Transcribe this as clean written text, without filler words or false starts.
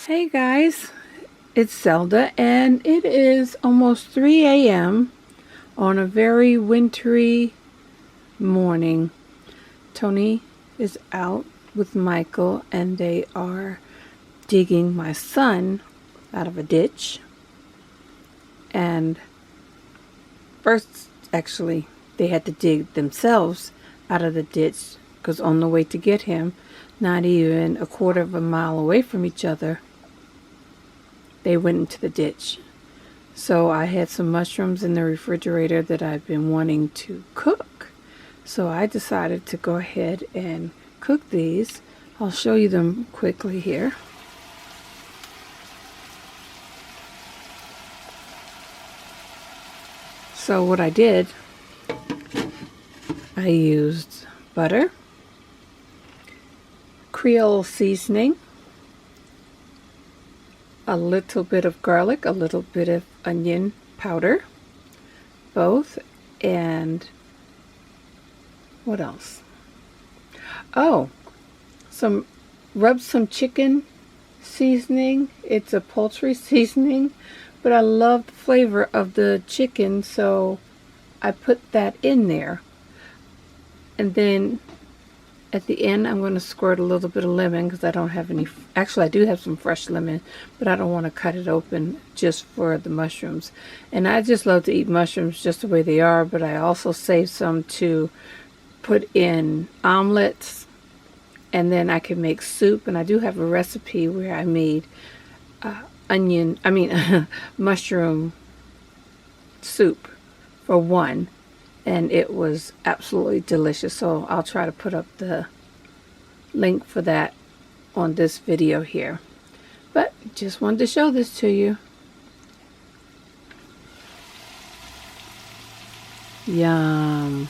Hey guys, it's Zelda and it is almost 3 a.m. on a very wintry morning. Tony is out with Michael and they are digging my son out of a ditch. And first, actually, they had to dig themselves out of the ditch because on the way to get him, not even a quarter of a mile away from each other, they went into the ditch. So I had some mushrooms in the refrigerator that I've been wanting to cook. So I decided to go ahead and cook these. I'll show you them quickly here. So what I did, I used butter, Creole seasoning, a little bit of garlic, a little bit of onion powder, both, and what else? Oh, rub some chicken seasoning. It's a poultry seasoning, but I love the flavor of the chicken, so I put that in there. And then at the end, I'm going to squirt a little bit of lemon because I don't have any. Actually, I do have some fresh lemon, but I don't want to cut it open just for the mushrooms. And I just love to eat mushrooms just the way they are, but I also save some to put in omelets, and then I can make soup. And I do have a recipe where I made mushroom soup for one. And it was absolutely delicious. So I'll try to put up the link for that on this video here. But just wanted to show this to you. Yum.